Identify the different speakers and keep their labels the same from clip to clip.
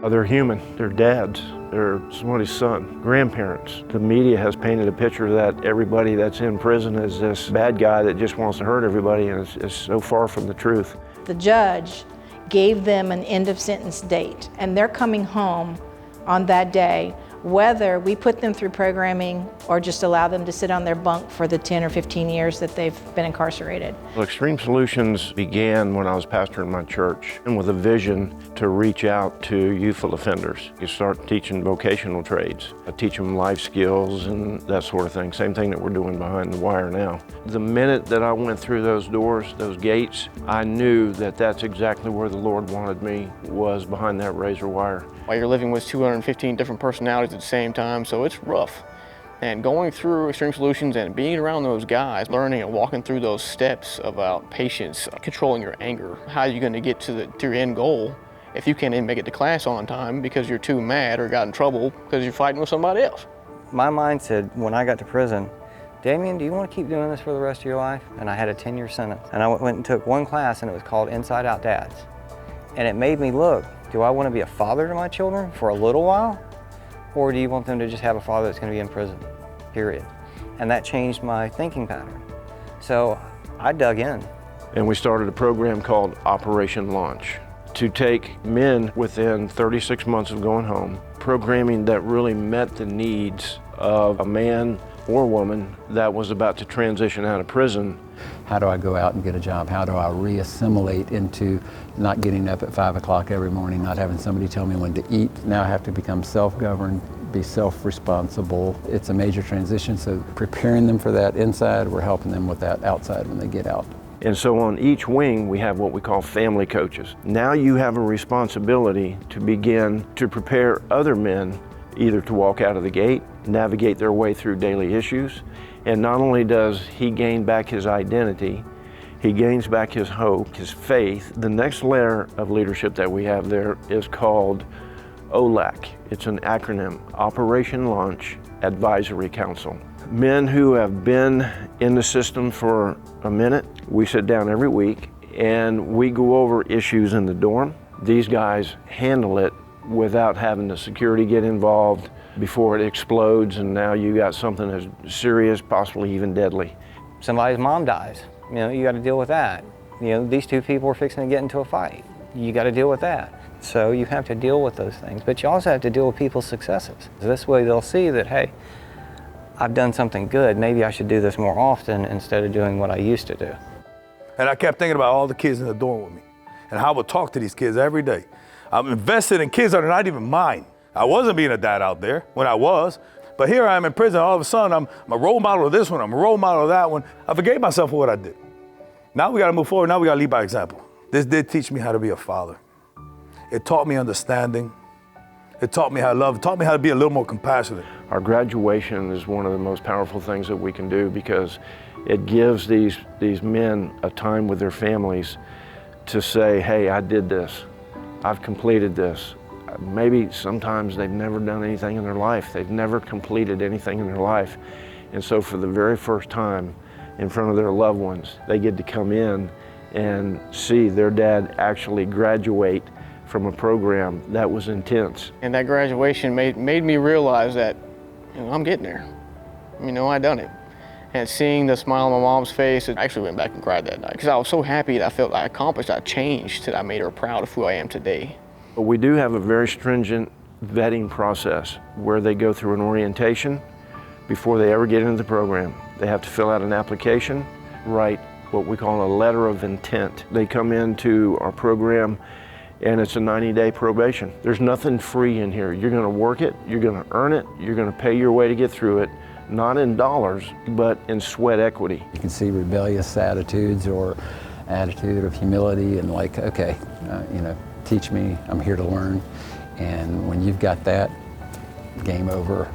Speaker 1: They're human, they're dads, they're somebody's son, grandparents. The media has painted a picture that everybody that's in prison is this bad guy that just wants to hurt everybody, and it's so far from the truth.
Speaker 2: The judge gave them an end of sentence date, and they're coming home on that day, whether we put them through programming or just allow them to sit on their bunk for the 10 or 15 years that they've been incarcerated.
Speaker 1: Well, Xtreme Solutions began when I was pastor in my church, and with a vision to reach out to youthful offenders. You start teaching vocational trades, teach them life skills and that sort of thing. Same thing that we're doing behind the wire now. The minute that I went through those doors, those gates, I knew that that's exactly where the Lord wanted me, was behind that razor wire.
Speaker 3: While you're living with 215 different personalities at the same time, so it's rough. And going through Xtreme Solutions and being around those guys, learning and walking through those steps about patience, controlling your anger, how are you going to get to your end goal if you can't even make it to class on time because you're too mad or got in trouble because you're fighting with somebody else.
Speaker 4: My mind said, when I got to prison, Damien, do you want to keep doing this for the rest of your life? And I had a 10-year sentence. And I went and took one class, and it was called Inside Out Dads. And it made me look, do I want to be a father to my children for a little while? Or do you want them to just have a father that's going to be in prison, period? And that changed my thinking pattern. So I dug in.
Speaker 1: And we started a program called Operation Launch to take men within 36 months of going home, programming that really met the needs of a man or woman that was about to transition out of prison.
Speaker 5: How do I go out and get a job? How do I re-assimilate into not getting up at 5 o'clock every morning, not having somebody tell me when to eat? Now I have to become self-governed, be self-responsible. It's a major transition, so preparing them for that inside, we're helping them with that outside when they get out.
Speaker 1: And so on each wing, we have what we call family coaches. Now you have a responsibility to begin to prepare other men either to walk out of the gate, navigate their way through daily issues, and not only does he gain back his identity, he gains back his hope, his faith. The next layer of leadership that we have there is called OLAC. It's an acronym, Operation Launch Advisory Council. Men who have been in the system for a minute, we sit down every week and we go over issues in the dorm. These guys handle it without having the security get involved before it explodes, and now you got something as serious, possibly even deadly.
Speaker 4: Somebody's mom dies. You know, you got to deal with that. You know, these two people are fixing to get into a fight. You got to deal with that. So you have to deal with those things, but you also have to deal with people's successes. This way they'll see that, hey, I've done something good. Maybe I should do this more often instead of doing what I used to do.
Speaker 6: And I kept thinking about all the kids in the dorm with me and how I would talk to these kids every day. I'm invested in kids that are not even mine. I wasn't being a dad out there when I was, but here I am in prison. All of a sudden, I'm a role model of this one. I'm a role model of that one. I forgave myself for what I did. Now we got to move forward. Now we got to lead by example. This did teach me how to be a father. It taught me understanding. It taught me how to love. It taught me how to be a little more compassionate.
Speaker 1: Our graduation is one of the most powerful things that we can do because it gives these men a time with their families to say, hey, I did this. I've completed this. Maybe sometimes they've never done anything in their life. They've never completed anything in their life. And so for the very first time in front of their loved ones, they get to come in and see their dad actually graduate from a program that was intense.
Speaker 3: And that graduation made me realize that, you know, I'm getting there. You know, I done it. And seeing the smile on my mom's face, I actually went back and cried that night because I was so happy that I felt I accomplished, I changed, that I made her proud of who I am today.
Speaker 1: But we do have a very stringent vetting process where they go through an orientation before they ever get into the program. They have to fill out an application, write what we call a letter of intent. They come into our program and it's a 90-day probation. There's nothing free in here. You're gonna work it, you're gonna earn it, you're gonna pay your way to get through it, not in dollars, but in sweat equity.
Speaker 5: You can see rebellious attitudes or attitude of humility and like, okay, you know, teach me, I'm here to learn. And when you've got that, game over,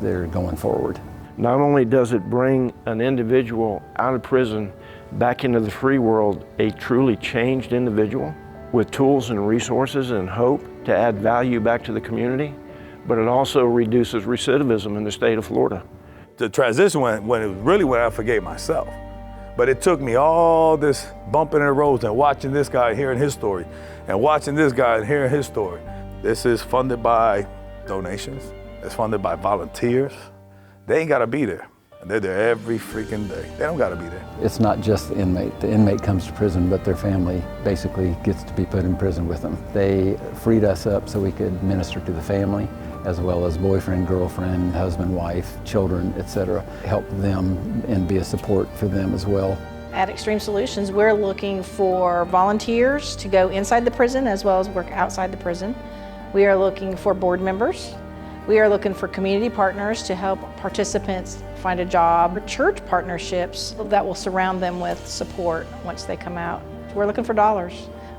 Speaker 5: they're going forward.
Speaker 1: Not only does it bring an individual out of prison back into the free world, a truly changed individual with tools and resources and hope to add value back to the community, but it also reduces recidivism in the state of Florida.
Speaker 6: The transition when I forgave myself. But it took me all this bumping in the roads and watching this guy, hearing his story, and watching this guy and hearing his story. This is funded by donations. It's funded by volunteers. They ain't gotta be there. They're there every freaking day. They don't gotta be there.
Speaker 5: It's not just the inmate. The inmate comes to prison, but their family basically gets to be put in prison with them. They freed us up so we could minister to the family, as well as boyfriend, girlfriend, husband, wife, children, etc. Help them and be a support for them as well.
Speaker 2: At Xtreme Solutions, we're looking for volunteers to go inside the prison as well as work outside the prison. We are looking for board members. We are looking for community partners to help participants find a job, church partnerships that will surround them with support once they come out. We're looking for dollars.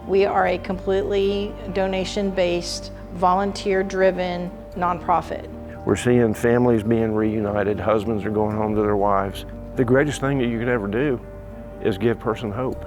Speaker 2: We are a completely donation-based, volunteer-driven nonprofit.
Speaker 1: We're seeing families being reunited, husbands are going home to their wives. The greatest thing that you could ever do is give a person hope.